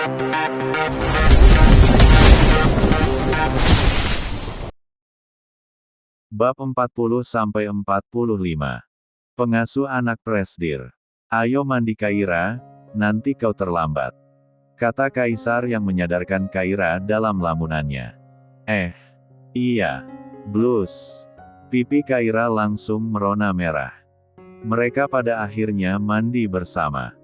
Bab 40-45. Pengasuh anak Presdir. Ayo mandi Kaira, nanti kau terlambat, kata Kaisar yang menyadarkan Kaira dalam lamunannya. Iya. Blus. Pipi Kaira langsung merona merah. Mereka pada akhirnya mandi bersama.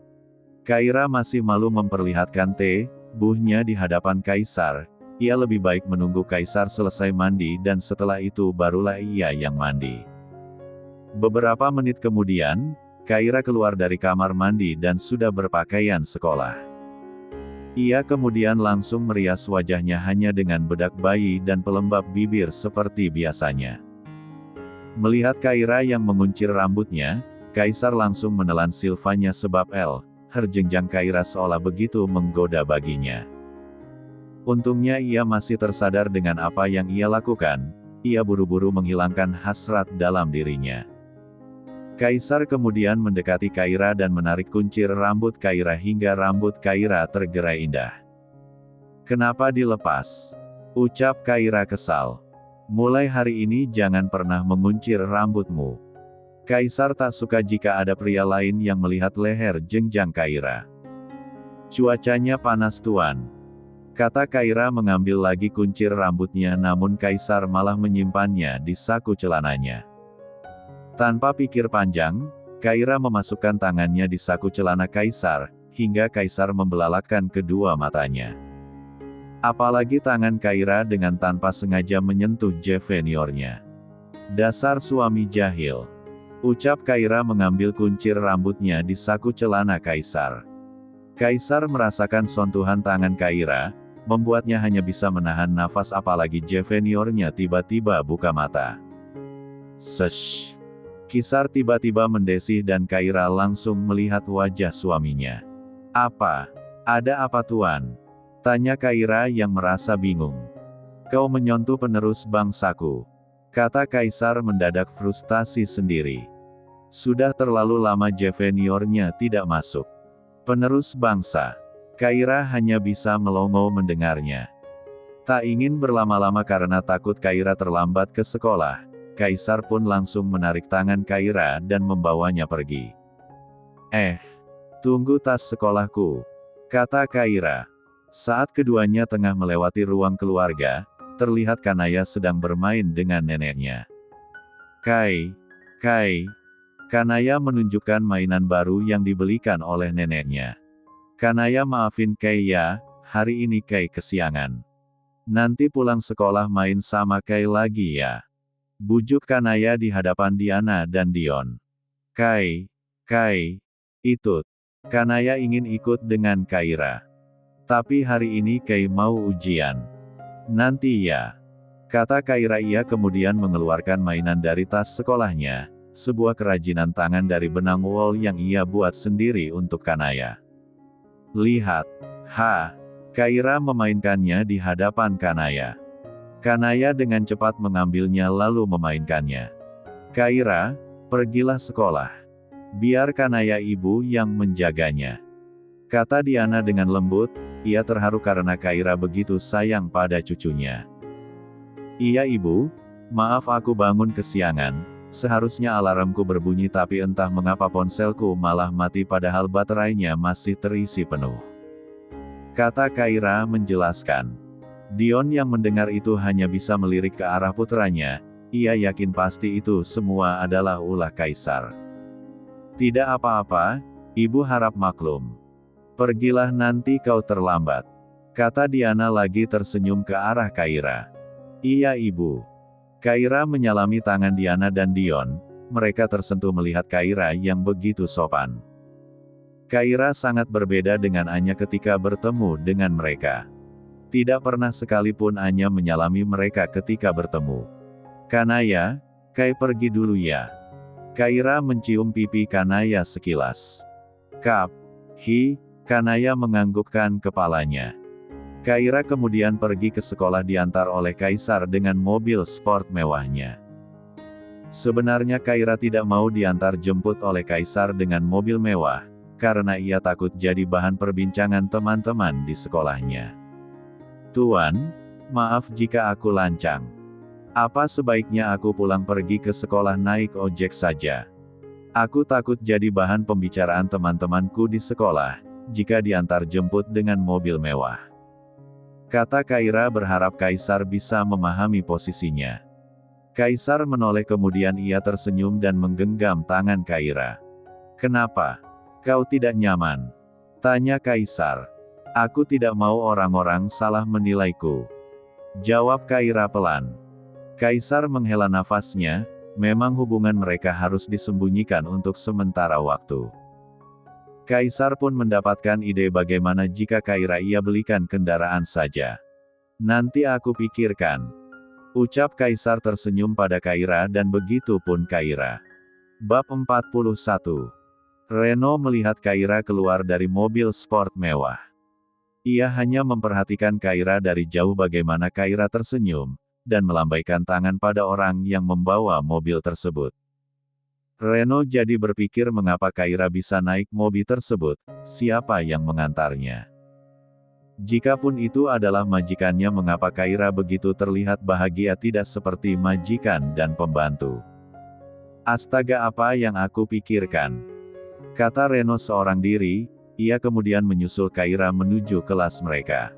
Kaira masih malu memperlihatkan tubuhnya di hadapan Kaisar. Ia lebih baik menunggu Kaisar selesai mandi dan setelah itu barulah ia yang mandi. Beberapa menit kemudian, Kaira keluar dari kamar mandi dan sudah berpakaian sekolah. Ia kemudian langsung merias wajahnya hanya dengan bedak bayi dan pelembab bibir seperti biasanya. Melihat Kaira yang menguncir rambutnya, Kaisar langsung menelan Silvanya sebab jenjang Kaira seolah begitu menggoda baginya. Untungnya ia masih tersadar dengan apa yang ia lakukan, ia buru-buru menghilangkan hasrat dalam dirinya. Kaisar kemudian mendekati Kaira dan menarik kuncir rambut Kaira hingga rambut Kaira tergerai indah. Kenapa dilepas? Ucap Kaira kesal. Mulai hari ini jangan pernah menguncir rambutmu. Kaisar tak suka jika ada pria lain yang melihat leher jenjang Kaira. Cuacanya panas tuan, kata Kaira mengambil lagi kuncir rambutnya, namun Kaisar malah menyimpannya di saku celananya. Tanpa pikir panjang, Kaira memasukkan tangannya di saku celana Kaisar, hingga Kaisar membelalakkan kedua matanya. Apalagi tangan Kaira dengan tanpa sengaja menyentuh juniornya. Dasar suami jahil, ucap Kaira mengambil kuncir rambutnya di saku celana Kaisar. Kaisar merasakan sentuhan tangan Kaira, membuatnya hanya bisa menahan nafas apalagi juniornya tiba-tiba buka mata. Sesh. Kaisar tiba-tiba mendesih dan Kaira langsung melihat wajah suaminya. Ada apa tuan? Tanya Kaira yang merasa bingung. Kau menyentuh penerus bangsaku, kata Kaisar mendadak frustasi sendiri. Sudah terlalu lama juniornya tidak masuk. Penerus bangsa. Kaira hanya bisa melongo mendengarnya. Tak ingin berlama-lama karena takut Kaira terlambat ke sekolah, Kaisar pun langsung menarik tangan Kaira dan membawanya pergi. Tunggu tas sekolahku, kata Kaira. Saat keduanya tengah melewati ruang keluarga, terlihat Kanaya sedang bermain dengan neneknya. Kai. Kanaya menunjukkan mainan baru yang dibelikan oleh neneknya. Kanaya, maafin Kai ya, hari ini Kai kesiangan. Nanti pulang sekolah main sama Kai lagi ya. Bujuk Kanaya di hadapan Diana dan Dion. Kai, itut. Kanaya ingin ikut dengan Kaira. Tapi hari ini Kai mau ujian. Nanti ya, kata Kaira. Ia kemudian mengeluarkan mainan dari tas sekolahnya, sebuah kerajinan tangan dari benang wol yang ia buat sendiri untuk Kanaya. Lihat, Kaira memainkannya di hadapan Kanaya. Kanaya dengan cepat mengambilnya lalu memainkannya. Kaira, pergilah sekolah. Biar Kanaya ibu yang menjaganya, kata Diana dengan lembut. Ia terharu karena Kaira begitu sayang pada cucunya. Iya ibu, maaf aku bangun kesiangan, seharusnya alarmku berbunyi tapi entah mengapa ponselku malah mati padahal baterainya masih terisi penuh, kata Kaira menjelaskan. Dion yang mendengar itu hanya bisa melirik ke arah putranya, ia yakin pasti itu semua adalah ulah Kaisar. Tidak apa-apa, ibu harap maklum. Pergilah nanti kau terlambat, kata Diana lagi tersenyum ke arah Kaira. Iya ibu. Kaira menyalami tangan Diana dan Dion, mereka tersentuh melihat Kaira yang begitu sopan. Kaira sangat berbeda dengan Anya ketika bertemu dengan mereka. Tidak pernah sekalipun Anya menyalami mereka ketika bertemu. Kanaya, Kai pergi dulu ya. Kaira mencium pipi Kanaya sekilas. Kanaya menganggukkan kepalanya. Kaira kemudian pergi ke sekolah diantar oleh Kaisar dengan mobil sport mewahnya. Sebenarnya Kaira tidak mau diantar jemput oleh Kaisar dengan mobil mewah, karena ia takut jadi bahan perbincangan teman-teman di sekolahnya. "Tuan, maaf jika aku lancang. Apa sebaiknya aku pulang pergi ke sekolah naik ojek saja? Aku takut jadi bahan pembicaraan teman-temanku di sekolah, jika diantar jemput dengan mobil mewah," kata Kaira berharap Kaisar bisa memahami posisinya. Kaisar menoleh kemudian ia tersenyum dan menggenggam tangan Kaira. "Kenapa? Kau tidak nyaman?" tanya Kaisar. "Aku tidak mau orang-orang salah menilaiku," jawab Kaira pelan. Kaisar menghela nafasnya, memang hubungan mereka harus disembunyikan untuk sementara waktu. Kaisar pun mendapatkan ide bagaimana jika Kaira ia belikan kendaraan saja. "Nanti aku pikirkan," ucap Kaisar tersenyum pada Kaira dan begitu pun Kaira. Bab 41. Reno melihat Kaira keluar dari mobil sport mewah. Ia hanya memperhatikan Kaira dari jauh bagaimana Kaira tersenyum, dan melambaikan tangan pada orang yang membawa mobil tersebut. Reno jadi berpikir mengapa Kaira bisa naik mobil tersebut, siapa yang mengantarnya. Jikapun itu adalah majikannya mengapa Kaira begitu terlihat bahagia tidak seperti majikan dan pembantu. "Astaga apa yang aku pikirkan," kata Reno seorang diri, ia kemudian menyusul Kaira menuju kelas mereka.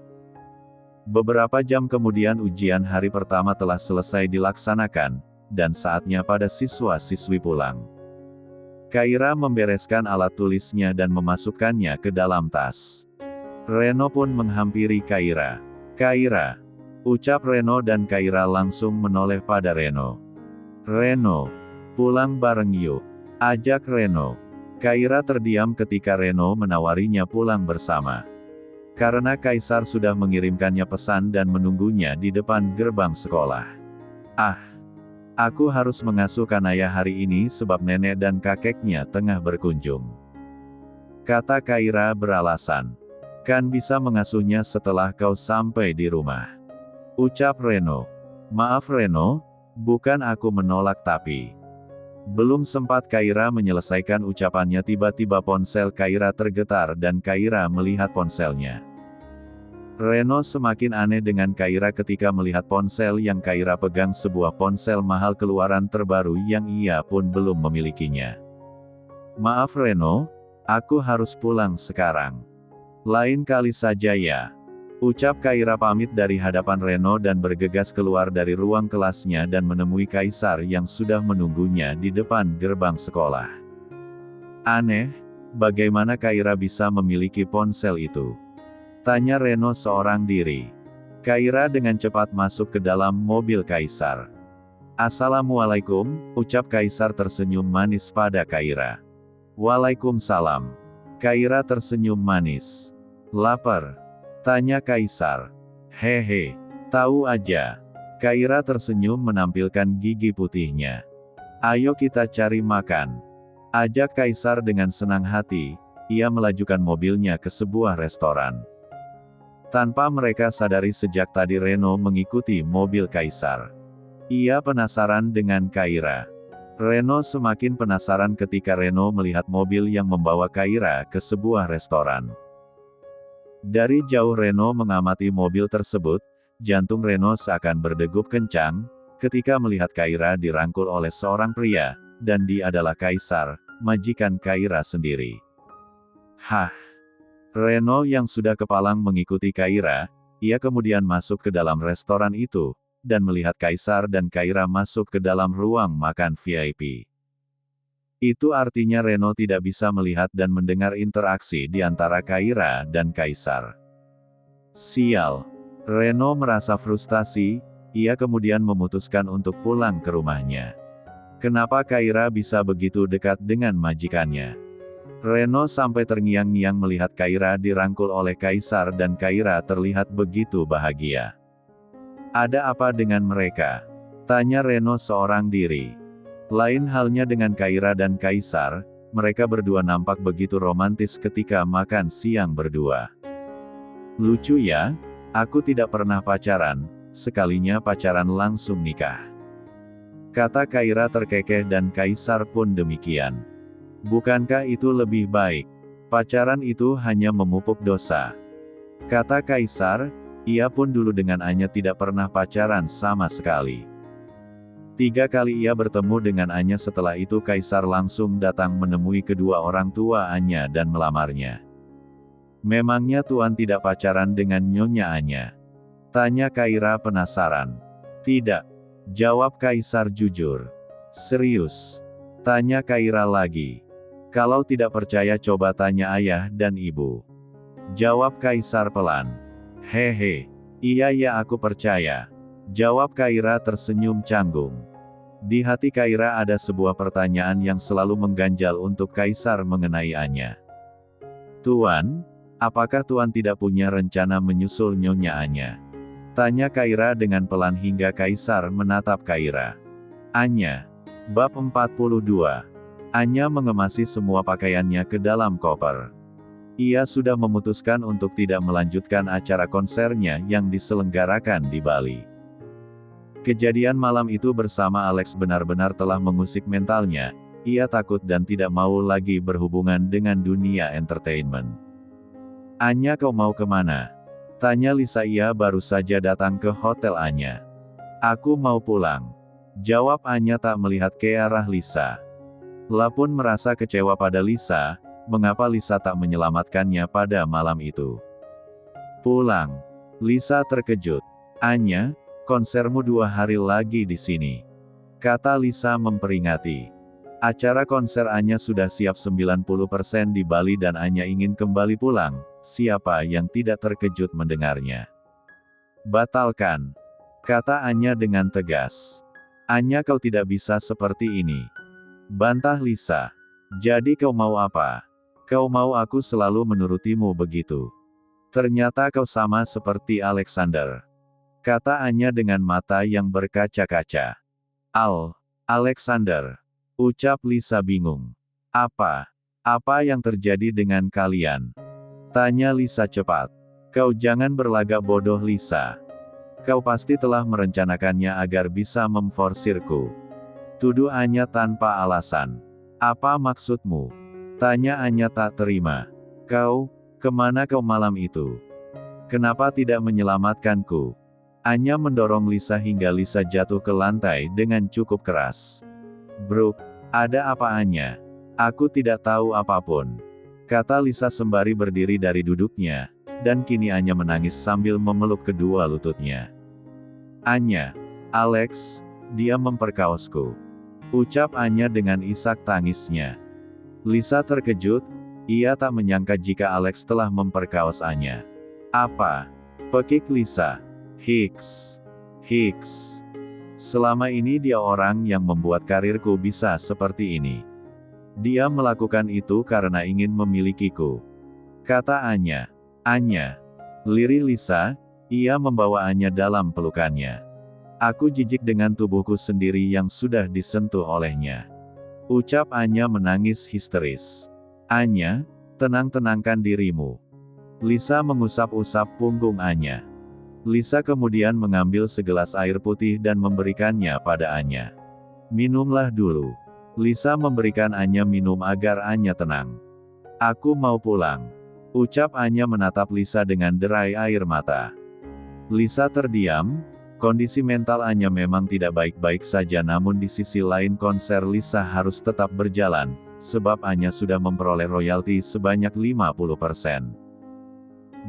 Beberapa jam kemudian ujian hari pertama telah selesai dilaksanakan, dan saatnya pada siswa-siswi pulang. Kaira membereskan alat tulisnya dan memasukkannya ke dalam tas. Reno pun menghampiri Kaira. "Kaira," ucap Reno dan Kaira langsung menoleh pada Reno. "Reno, pulang bareng yuk," ajak Reno. Kaira terdiam ketika Reno menawarinya pulang bersama. Karena Kaisar sudah mengirimkannya pesan dan menunggunya di depan gerbang sekolah. "Ah, aku harus mengasuh Kanaya hari ini sebab nenek dan kakeknya tengah berkunjung," kata Kaira beralasan. "Kan bisa mengasuhnya setelah kau sampai di rumah," ucap Reno. "Maaf Reno, bukan aku menolak tapi..." Belum sempat Kaira menyelesaikan ucapannya tiba-tiba ponsel Kaira tergetar dan Kaira melihat ponselnya. Reno semakin aneh dengan Kaira ketika melihat ponsel yang Kaira pegang sebuah ponsel mahal keluaran terbaru yang ia pun belum memilikinya. "Maaf Reno, aku harus pulang sekarang. Lain kali saja ya," ucap Kaira pamit dari hadapan Reno dan bergegas keluar dari ruang kelasnya dan menemui Kaisar yang sudah menunggunya di depan gerbang sekolah. "Aneh, bagaimana Kaira bisa memiliki ponsel itu?" tanya Reno seorang diri. Kaira dengan cepat masuk ke dalam mobil Kaisar. "Assalamualaikum," ucap Kaisar tersenyum manis pada Kaira. "Waalaikumsalam." Kaira tersenyum manis. "Lapar?" tanya Kaisar. "Hehe, tahu aja." Kaira tersenyum menampilkan gigi putihnya. "Ayo kita cari makan," ajak Kaisar dengan senang hati, ia melajukan mobilnya ke sebuah restoran. Tanpa mereka sadari sejak tadi Reno mengikuti mobil Kaisar. Ia penasaran dengan Kaira. Reno semakin penasaran ketika Reno melihat mobil yang membawa Kaira ke sebuah restoran. Dari jauh Reno mengamati mobil tersebut, jantung Reno seakan berdegup kencang, ketika melihat Kaira dirangkul oleh seorang pria, dan dia adalah Kaisar, majikan Kaira sendiri. Hah! Reno yang sudah kepalang mengikuti Kaira, ia kemudian masuk ke dalam restoran itu, dan melihat Kaisar dan Kaira masuk ke dalam ruang makan VIP. Itu artinya Reno tidak bisa melihat dan mendengar interaksi di antara Kaira dan Kaisar. Sial! Reno merasa frustasi, ia kemudian memutuskan untuk pulang ke rumahnya. Kenapa Kaira bisa begitu dekat dengan majikannya? Reno sampai terngiang-ngiang melihat Kaira dirangkul oleh Kaisar dan Kaira terlihat begitu bahagia. "Ada apa dengan mereka?" tanya Reno seorang diri. Lain halnya dengan Kaira dan Kaisar, mereka berdua nampak begitu romantis ketika makan siang berdua. "Lucu ya, aku tidak pernah pacaran, sekalinya pacaran langsung nikah," kata Kaira terkekeh dan Kaisar pun demikian. "Bukankah itu lebih baik?" Pacaran itu hanya memupuk dosa. Kata Kaisar, ia pun dulu dengan Anya tidak pernah pacaran sama sekali. 3 kali ia bertemu dengan Anya, setelah itu Kaisar langsung datang menemui kedua orang tua Anya dan melamarnya. Memangnya Tuan tidak pacaran dengan Nyonya Anya? Tanya Kaira penasaran. Tidak. Jawab Kaisar jujur. Serius? Tanya Kaira lagi. Kalau tidak percaya coba tanya ayah dan ibu. Jawab Kaisar pelan. Hehe. Iya ya aku percaya. Jawab Kaira tersenyum canggung. Di hati Kaira ada sebuah pertanyaan yang selalu mengganjal untuk Kaisar mengenai Anya. Tuan, apakah Tuan tidak punya rencana menyusul Nyonya Anya? Tanya Kaira dengan pelan hingga Kaisar menatap Kaira. Anya. Bab 42. Anya mengemasi semua pakaiannya ke dalam koper. Ia sudah memutuskan untuk tidak melanjutkan acara konsernya yang diselenggarakan di Bali. Kejadian malam itu bersama Alex benar-benar telah mengusik mentalnya. Ia takut dan tidak mau lagi berhubungan dengan dunia entertainment. Anya, kau mau kemana? Tanya Lisa. Ia baru saja datang ke hotel Anya. Aku mau pulang. Jawab Anya tak melihat ke arah Lisa. La pun merasa kecewa pada Lisa. Mengapa Lisa tak menyelamatkannya pada malam itu? Pulang. Lisa terkejut. Anya, konsermu 2 hari lagi di sini. Kata Lisa memperingati. Acara konser Anya sudah siap 90% di Bali dan Anya ingin kembali pulang. Siapa yang tidak terkejut mendengarnya? Batalkan. Kata Anya dengan tegas. Anya, kau tidak bisa seperti ini. Bantah Lisa. Jadi kau mau apa? Kau mau aku selalu menurutimu begitu? Ternyata kau sama seperti Alexander. Kata Anya dengan mata yang berkaca-kaca. Alexander. Ucap Lisa bingung. Apa yang terjadi dengan kalian? Tanya Lisa cepat. Kau jangan berlagak bodoh Lisa. Kau pasti telah merencanakannya agar bisa memforsirku. Tuduh Anya tanpa alasan. Apa maksudmu? Tanya Anya tak terima. Kemana kau malam itu? Kenapa tidak menyelamatkanku? Anya mendorong Lisa hingga Lisa jatuh ke lantai dengan cukup keras. Brooke, ada apa Anya? Aku tidak tahu apapun. Kata Lisa sembari berdiri dari duduknya, dan kini Anya menangis sambil memeluk kedua lututnya. Anya, Alex, dia memperkaosku. Ucap Anya dengan isak tangisnya. Lisa terkejut, ia tak menyangka jika Alex telah memperkaos Anya. Apa? Pekik Lisa. Hicks. Selama ini dia orang yang membuat karirku bisa seperti ini. Dia melakukan itu karena ingin memilikiku. Kata Anya. Anya. Lirih Lisa, ia membawa Anya dalam pelukannya. Aku jijik dengan tubuhku sendiri yang sudah disentuh olehnya. Ucap Anya menangis histeris. Anya, tenangkan dirimu. Lisa mengusap-usap punggung Anya. Lisa kemudian mengambil segelas air putih dan memberikannya pada Anya. Minumlah dulu. Lisa memberikan Anya minum agar Anya tenang. Aku mau pulang. Ucap Anya menatap Lisa dengan derai air mata. Lisa terdiam. Kondisi mental Anya memang tidak baik-baik saja, namun di sisi lain konser Lisa harus tetap berjalan, sebab Anya sudah memperoleh royalti sebanyak 50%.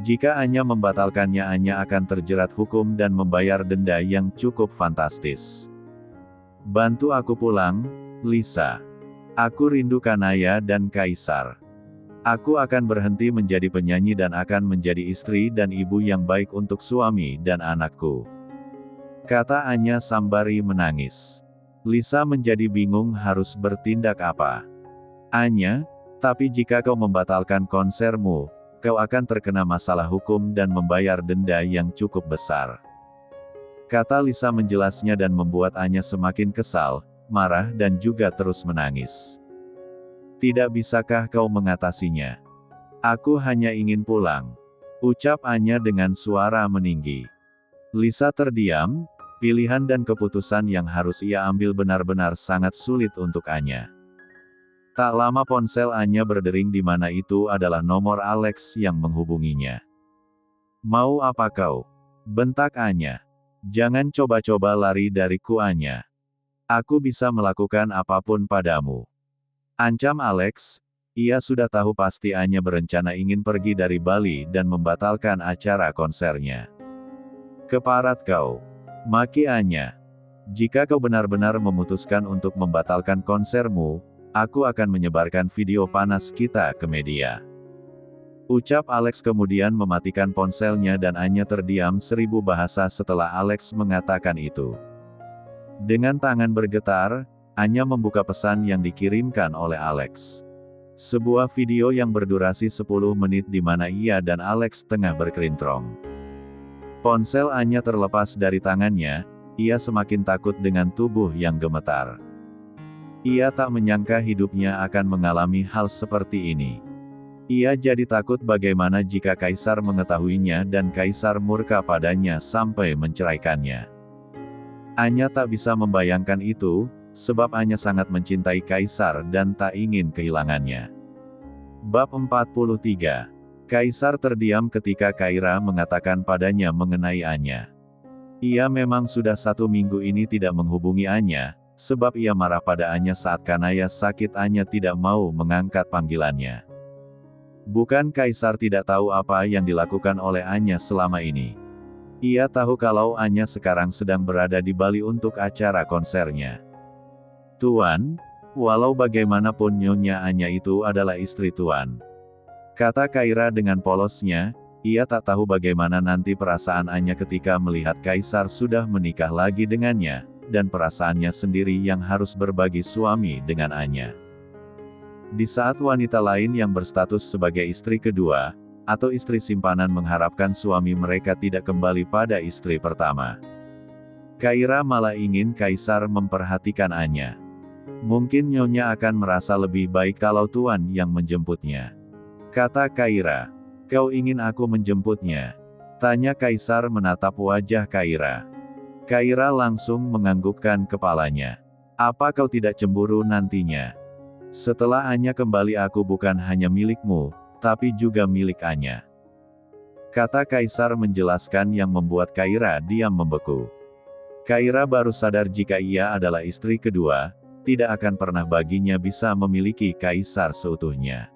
Jika Anya membatalkannya, Anya akan terjerat hukum dan membayar denda yang cukup fantastis. Bantu aku pulang, Lisa. Aku rindu Kanaya dan Kaisar. Aku akan berhenti menjadi penyanyi dan akan menjadi istri dan ibu yang baik untuk suami dan anakku. Kata Anya sambari menangis. Lisa menjadi bingung harus bertindak apa. Anya, tapi jika kau membatalkan konsermu, kau akan terkena masalah hukum dan membayar denda yang cukup besar. Kata Lisa menjelasnya dan membuat Anya semakin kesal, marah dan juga terus menangis. Tidak bisakah kau mengatasinya? Aku hanya ingin pulang. Ucap Anya dengan suara meninggi. Lisa terdiam. Pilihan dan keputusan yang harus ia ambil benar-benar sangat sulit untuk Anya. Tak lama ponsel Anya berdering di mana itu adalah nomor Alex yang menghubunginya. "Mau apa kau?" bentak Anya. "Jangan coba-coba lari dariku Anya. Aku bisa melakukan apapun padamu," ancam Alex. Ia sudah tahu pasti Anya berencana ingin pergi dari Bali dan membatalkan acara konsernya. "Keparat kau," maki Anya. "Jika kau benar-benar memutuskan untuk membatalkan konsermu, aku akan menyebarkan video panas kita ke media," ucap Alex kemudian mematikan ponselnya dan Anya terdiam 1000 bahasa setelah Alex mengatakan itu. Dengan tangan bergetar, Anya membuka pesan yang dikirimkan oleh Alex. Sebuah video yang berdurasi 10 menit di mana ia dan Alex tengah berkelintrong. Ponsel Anya terlepas dari tangannya, ia semakin takut dengan tubuh yang gemetar. Ia tak menyangka hidupnya akan mengalami hal seperti ini. Ia jadi takut bagaimana jika Kaisar mengetahuinya dan Kaisar murka padanya sampai menceraikannya. Anya tak bisa membayangkan itu, sebab Anya sangat mencintai Kaisar dan tak ingin kehilangannya. Bab 43. Kaisar terdiam ketika Kaira mengatakan padanya mengenai Anya. Ia memang sudah 1 minggu ini tidak menghubungi Anya, sebab ia marah pada Anya saat Kanaya sakit. Anya tidak mau mengangkat panggilannya. Bukan Kaisar tidak tahu apa yang dilakukan oleh Anya selama ini. Ia tahu kalau Anya sekarang sedang berada di Bali untuk acara konsernya. "Tuan, walau bagaimanapun Nyonya Anya itu adalah istri Tuan," kata Kaira dengan polosnya. Ia tak tahu bagaimana nanti perasaan Anya ketika melihat Kaisar sudah menikah lagi dengannya, dan perasaannya sendiri yang harus berbagi suami dengan Anya. Di saat wanita lain yang berstatus sebagai istri kedua, atau istri simpanan mengharapkan suami mereka tidak kembali pada istri pertama, Kaira malah ingin Kaisar memperhatikan Anya. "Mungkin Nyonya akan merasa lebih baik kalau Tuan yang menjemputnya," kata Kaira. "Kau ingin aku menjemputnya?" tanya Kaisar menatap wajah Kaira. Kaira langsung menganggukkan kepalanya. "Apa kau tidak cemburu nantinya? Setelah Anya kembali aku bukan hanya milikmu, tapi juga milik Anya," kata Kaisar menjelaskan yang membuat Kaira diam membeku. Kaira baru sadar jika ia adalah istri kedua, tidak akan pernah baginya bisa memiliki Kaisar seutuhnya.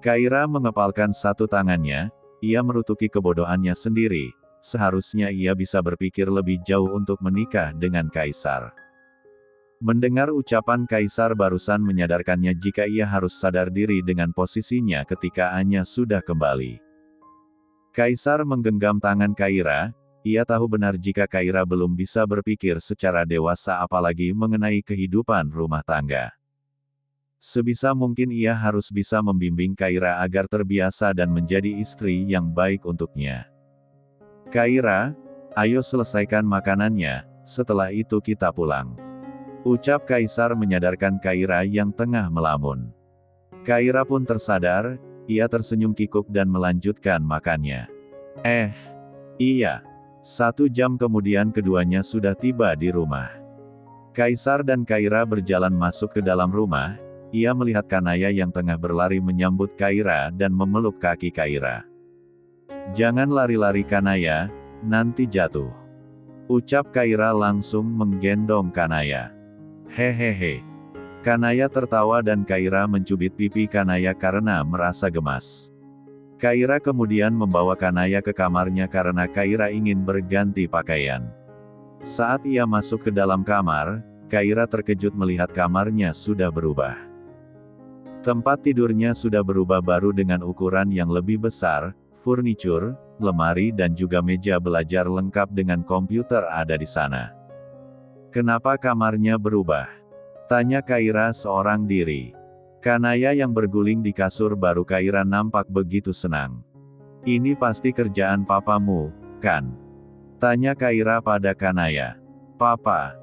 Kaira mengepalkan satu tangannya, ia merutuki kebodohannya sendiri, seharusnya ia bisa berpikir lebih jauh untuk menikah dengan Kaisar. Mendengar ucapan Kaisar barusan menyadarkannya jika ia harus sadar diri dengan posisinya ketika Anya sudah kembali. Kaisar menggenggam tangan Kaira. Ia tahu benar jika Kaira belum bisa berpikir secara dewasa apalagi mengenai kehidupan rumah tangga. Sebisa mungkin ia harus bisa membimbing Kaira agar terbiasa dan menjadi istri yang baik untuknya. "Kaira, ayo selesaikan makanannya, setelah itu kita pulang," ucap Kaisar menyadarkan Kaira yang tengah melamun. Kaira pun tersadar, ia tersenyum kikuk dan melanjutkan makannya. Iya. 1 jam kemudian keduanya sudah tiba di rumah. Kaisar dan Kaira berjalan masuk ke dalam rumah. Ia melihat Kanaya yang tengah berlari menyambut Kaira dan memeluk kaki Kaira. "Jangan lari-lari Kanaya, nanti jatuh," ucap Kaira langsung menggendong Kanaya. "Hehehe." Kanaya tertawa dan Kaira mencubit pipi Kanaya karena merasa gemas. Kaira kemudian membawa Kanaya ke kamarnya karena Kaira ingin berganti pakaian. Saat ia masuk ke dalam kamar, Kaira terkejut melihat kamarnya sudah berubah. Tempat tidurnya sudah berubah baru dengan ukuran yang lebih besar, furnitur, lemari dan juga meja belajar lengkap dengan komputer ada di sana. "Kenapa kamarnya berubah?" tanya Kaira seorang diri. Kanaya yang berguling di kasur baru Kaira nampak begitu senang. "Ini pasti kerjaan papamu, kan?" tanya Kaira pada Kanaya. "Papa,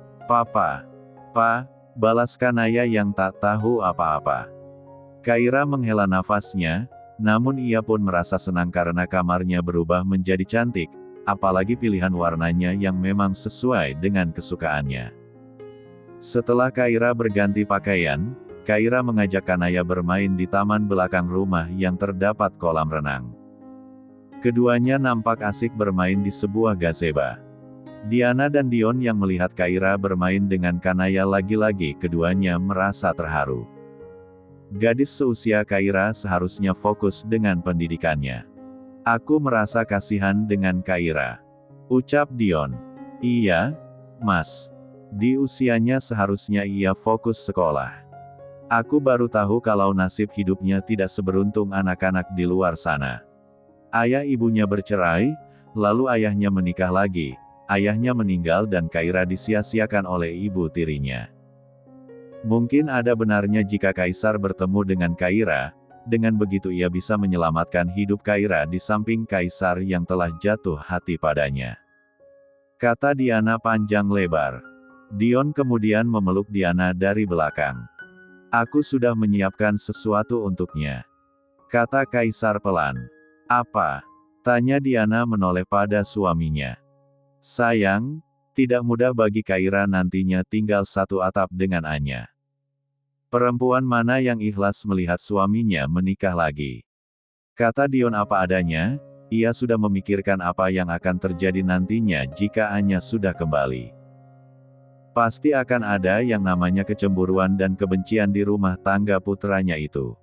balas Kanaya yang tak tahu apa-apa. Kaira menghela nafasnya, namun ia pun merasa senang karena kamarnya berubah menjadi cantik, apalagi pilihan warnanya yang memang sesuai dengan kesukaannya. Setelah Kaira berganti pakaian, Kaira mengajak Kanaya bermain di taman belakang rumah yang terdapat kolam renang. Keduanya nampak asik bermain di sebuah gazebo. Diana dan Dion yang melihat Kaira bermain dengan Kanaya lagi-lagi keduanya merasa terharu. Gadis seusia Kaira seharusnya fokus dengan pendidikannya. Aku merasa kasihan dengan Kaira, ucap Dion. Iya, Mas. Di usianya seharusnya ia fokus sekolah. Aku baru tahu kalau nasib hidupnya tidak seberuntung anak-anak di luar sana. Ayah ibunya bercerai, lalu ayahnya menikah lagi. Ayahnya meninggal dan Kaira disia-siakan oleh ibu tirinya. Mungkin ada benarnya jika Kaisar bertemu dengan Kaira, dengan begitu ia bisa menyelamatkan hidup Kaira di samping Kaisar yang telah jatuh hati padanya. Kata Diana panjang lebar. Dion kemudian memeluk Diana dari belakang. Aku sudah menyiapkan sesuatu untuknya, kata Kaisar pelan. Apa? Tanya Diana menoleh pada suaminya. Sayang, tidak mudah bagi Kaira nantinya tinggal satu atap dengan Anya. Perempuan mana yang ikhlas melihat suaminya menikah lagi? Kata Dion apa adanya, ia sudah memikirkan apa yang akan terjadi nantinya jika Anya sudah kembali. Pasti akan ada yang namanya kecemburuan dan kebencian di rumah tangga putranya itu.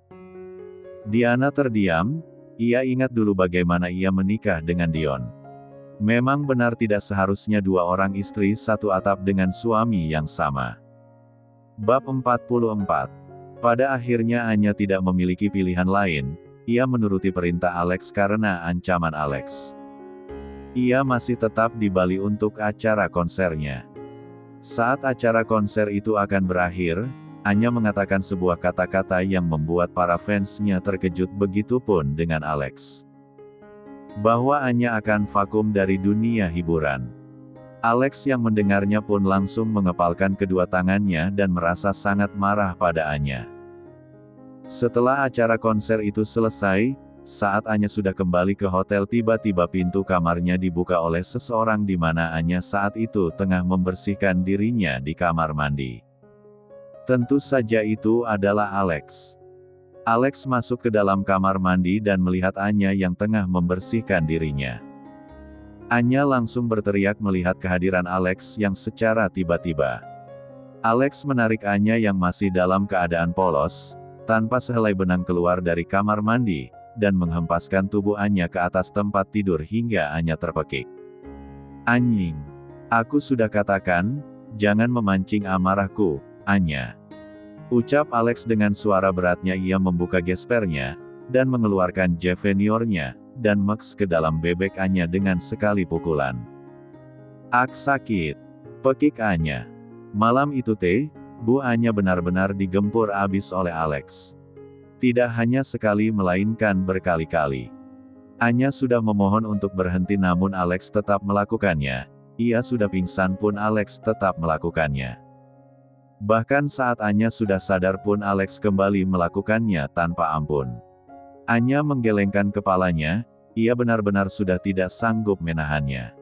Diana terdiam, ia ingat dulu bagaimana ia menikah dengan Dion. Memang benar tidak seharusnya dua orang istri satu atap dengan suami yang sama. Bab 44. Pada akhirnya Anya tidak memiliki pilihan lain, ia menuruti perintah Alex karena ancaman Alex. Ia masih tetap di Bali untuk acara konsernya. Saat acara konser itu akan berakhir, Anya mengatakan sebuah kata-kata yang membuat para fansnya terkejut, begitupun dengan Alex. Bahwa Anya akan vakum dari dunia hiburan. Alex yang mendengarnya pun langsung mengepalkan kedua tangannya dan merasa sangat marah pada Anya. Setelah acara konser itu selesai, saat Anya sudah kembali ke hotel tiba-tiba pintu kamarnya dibuka oleh seseorang di mana Anya saat itu tengah membersihkan dirinya di kamar mandi. Tentu saja itu adalah Alex. Alex masuk ke dalam kamar mandi dan melihat Anya yang tengah membersihkan dirinya. Anya langsung berteriak melihat kehadiran Alex yang secara tiba-tiba. Alex menarik Anya yang masih dalam keadaan polos, tanpa sehelai benang keluar dari kamar mandi, dan menghempaskan tubuh Anya ke atas tempat tidur hingga Anya terpekik. Anjing! Aku sudah katakan, jangan memancing amarahku, Anya. Ucap Alex dengan suara beratnya. Ia membuka gespernya, dan mengeluarkan jeveniornya, dan Max ke dalam bebek Anya dengan sekali pukulan. Ak sakit! Pekik Anya. Malam itu Bu Anya benar-benar digempur abis oleh Alex. Tidak hanya sekali melainkan berkali-kali. Anya sudah memohon untuk berhenti namun Alex tetap melakukannya. Ia sudah pingsan pun Alex tetap melakukannya. Bahkan saat Anya sudah sadar pun Alex kembali melakukannya tanpa ampun. Anya menggelengkan kepalanya, ia benar-benar sudah tidak sanggup menahannya.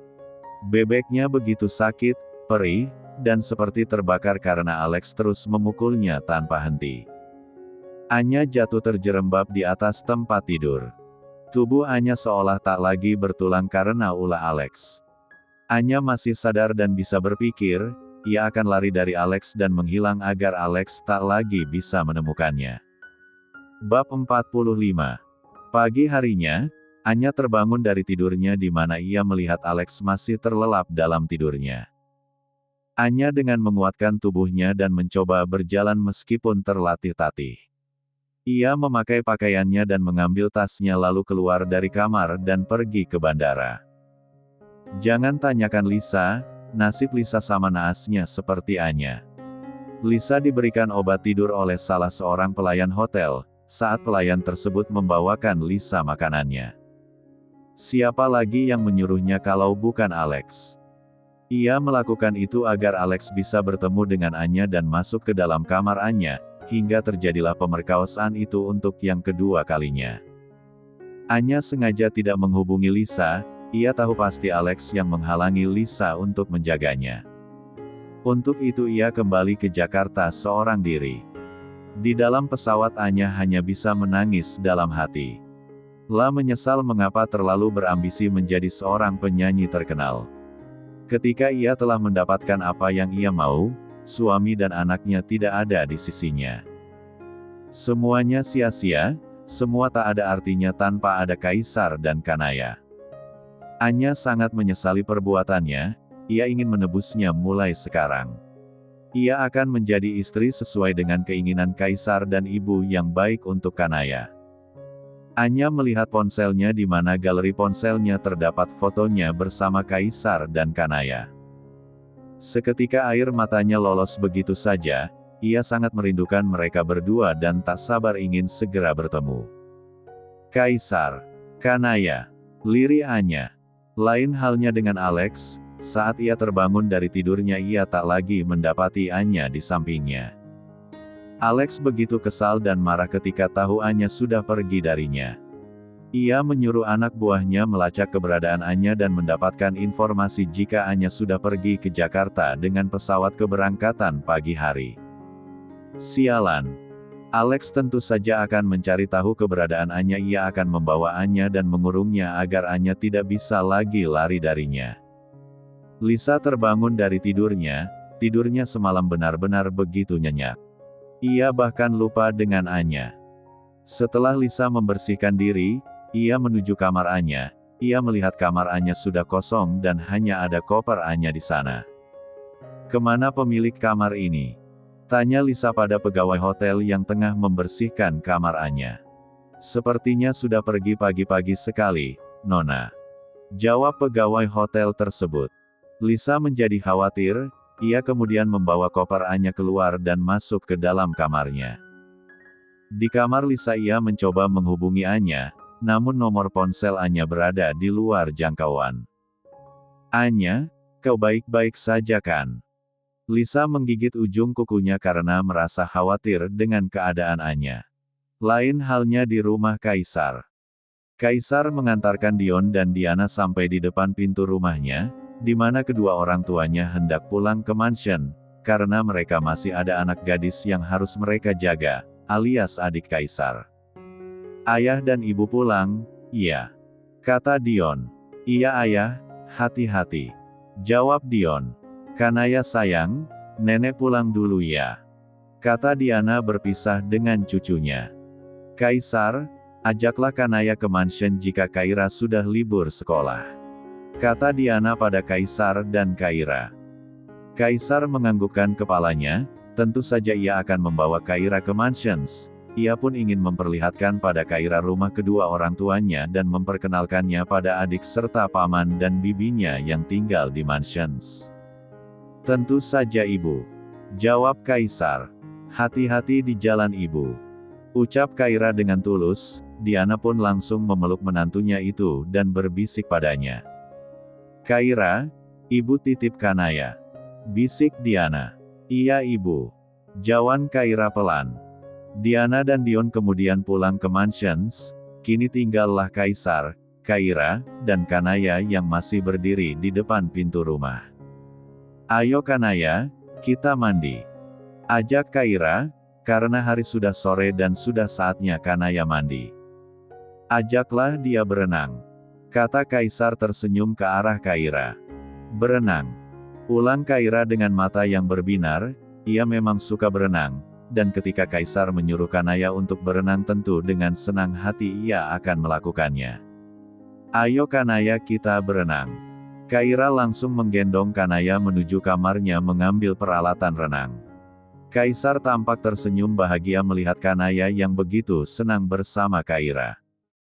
Bebeknya begitu sakit, perih, dan seperti terbakar karena Alex terus memukulnya tanpa henti. Anya jatuh terjerembab di atas tempat tidur. Tubuh Anya seolah tak lagi bertulang karena ulah Alex. Anya masih sadar dan bisa berpikir, ia akan lari dari Alex dan menghilang agar Alex tak lagi bisa menemukannya. Bab 45. Pagi harinya, Anya terbangun dari tidurnya di mana ia melihat Alex masih terlelap dalam tidurnya. Anya dengan menguatkan tubuhnya dan mencoba berjalan meskipun terlatih-tatih. Ia memakai pakaiannya dan mengambil tasnya lalu keluar dari kamar dan pergi ke bandara. Jangan tanyakan Lisa, nasib Lisa sama naasnya seperti Anya. Lisa diberikan obat tidur oleh salah seorang pelayan hotel, saat pelayan tersebut membawakan Lisa makanannya. Siapa lagi yang menyuruhnya kalau bukan Alex? Ia melakukan itu agar Alex bisa bertemu dengan Anya dan masuk ke dalam kamar Anya, hingga terjadilah pemerkosaan itu untuk yang kedua kalinya. Anya sengaja tidak menghubungi Lisa. Ia tahu pasti Alex yang menghalangi Lisa untuk menjaganya. Untuk itu ia kembali ke Jakarta seorang diri. Di dalam pesawat Anya hanya bisa menangis dalam hati. La menyesal mengapa terlalu berambisi menjadi seorang penyanyi terkenal. Ketika ia telah mendapatkan apa yang ia mau, suami dan anaknya tidak ada di sisinya. Semuanya sia-sia, semua tak ada artinya tanpa ada Kaisar dan Kanaya. Anya sangat menyesali perbuatannya, ia ingin menebusnya mulai sekarang. Ia akan menjadi istri sesuai dengan keinginan Kaisar dan ibu yang baik untuk Kanaya. Anya melihat ponselnya di mana galeri ponselnya terdapat fotonya bersama Kaisar dan Kanaya. Seketika air matanya lolos begitu saja, ia sangat merindukan mereka berdua dan tak sabar ingin segera bertemu. Kaisar, Kanaya, lirih Anya. Lain halnya dengan Alex, saat ia terbangun dari tidurnya ia tak lagi mendapati Anya di sampingnya. Alex begitu kesal dan marah ketika tahu Anya sudah pergi darinya. Ia menyuruh anak buahnya melacak keberadaan Anya dan mendapatkan informasi jika Anya sudah pergi ke Jakarta dengan pesawat keberangkatan pagi hari. Sialan. Alex tentu saja akan mencari tahu keberadaan Anya. Ia akan membawa Anya dan mengurungnya agar Anya tidak bisa lagi lari darinya. Lisa terbangun dari tidurnya semalam benar-benar begitu nyenyak. Ia bahkan lupa dengan Anya. Setelah Lisa membersihkan diri, ia menuju kamar Anya. Ia melihat kamar Anya sudah kosong dan hanya ada koper Anya di sana. "Kemana pemilik kamar ini?" tanya Lisa pada pegawai hotel yang tengah membersihkan kamar Anya. "Sepertinya sudah pergi pagi-pagi sekali, Nona," jawab pegawai hotel tersebut. Lisa menjadi khawatir, ia kemudian membawa koper Anya keluar dan masuk ke dalam kamarnya. Di kamar Lisa ia mencoba menghubungi Anya, namun nomor ponsel Anya berada di luar jangkauan. "Anya, kau baik-baik saja kan?" Lisa menggigit ujung kukunya karena merasa khawatir dengan keadaan Anya. Lain halnya di rumah Kaisar. Kaisar mengantarkan Dion dan Diana sampai di depan pintu rumahnya, di mana kedua orang tuanya hendak pulang ke mansion, karena mereka masih ada anak gadis yang harus mereka jaga, alias adik Kaisar. "Ayah dan ibu pulang, iya," kata Dion. "Iya ayah, hati-hati," jawab Dion. "Kanaya sayang, nenek pulang dulu ya," kata Diana berpisah dengan cucunya. "Kaisar, ajaklah Kanaya ke mansion jika Kaira sudah libur sekolah," kata Diana pada Kaisar dan Kaira. Kaisar menganggukkan kepalanya, tentu saja ia akan membawa Kaira ke mansions. Ia pun ingin memperlihatkan pada Kaira rumah kedua orang tuanya dan memperkenalkannya pada adik serta paman dan bibinya yang tinggal di mansions. "Tentu saja ibu," jawab Kaisar. "Hati-hati di jalan ibu," ucap Kaira dengan tulus. Diana pun langsung memeluk menantunya itu dan berbisik padanya. "Kaira, ibu titip Kanaya," bisik Diana. "Iya ibu," jawab Kaira pelan. Diana dan Dion kemudian pulang ke mansions. Kini tinggallah Kaisar, Kaira, dan Kanaya yang masih berdiri di depan pintu rumah. "Ayo Kanaya, kita mandi," ajak Kaira, karena hari sudah sore dan sudah saatnya Kanaya mandi. "Ajaklah dia berenang," kata Kaisar tersenyum ke arah Kaira. "Berenang," ulang Kaira dengan mata yang berbinar. Ia memang suka berenang, dan ketika Kaisar menyuruh Kanaya untuk berenang tentu dengan senang hati ia akan melakukannya. "Ayo Kanaya kita berenang." Kaira langsung menggendong Kanaya menuju kamarnya mengambil peralatan renang. Kaisar tampak tersenyum bahagia melihat Kanaya yang begitu senang bersama Kaira.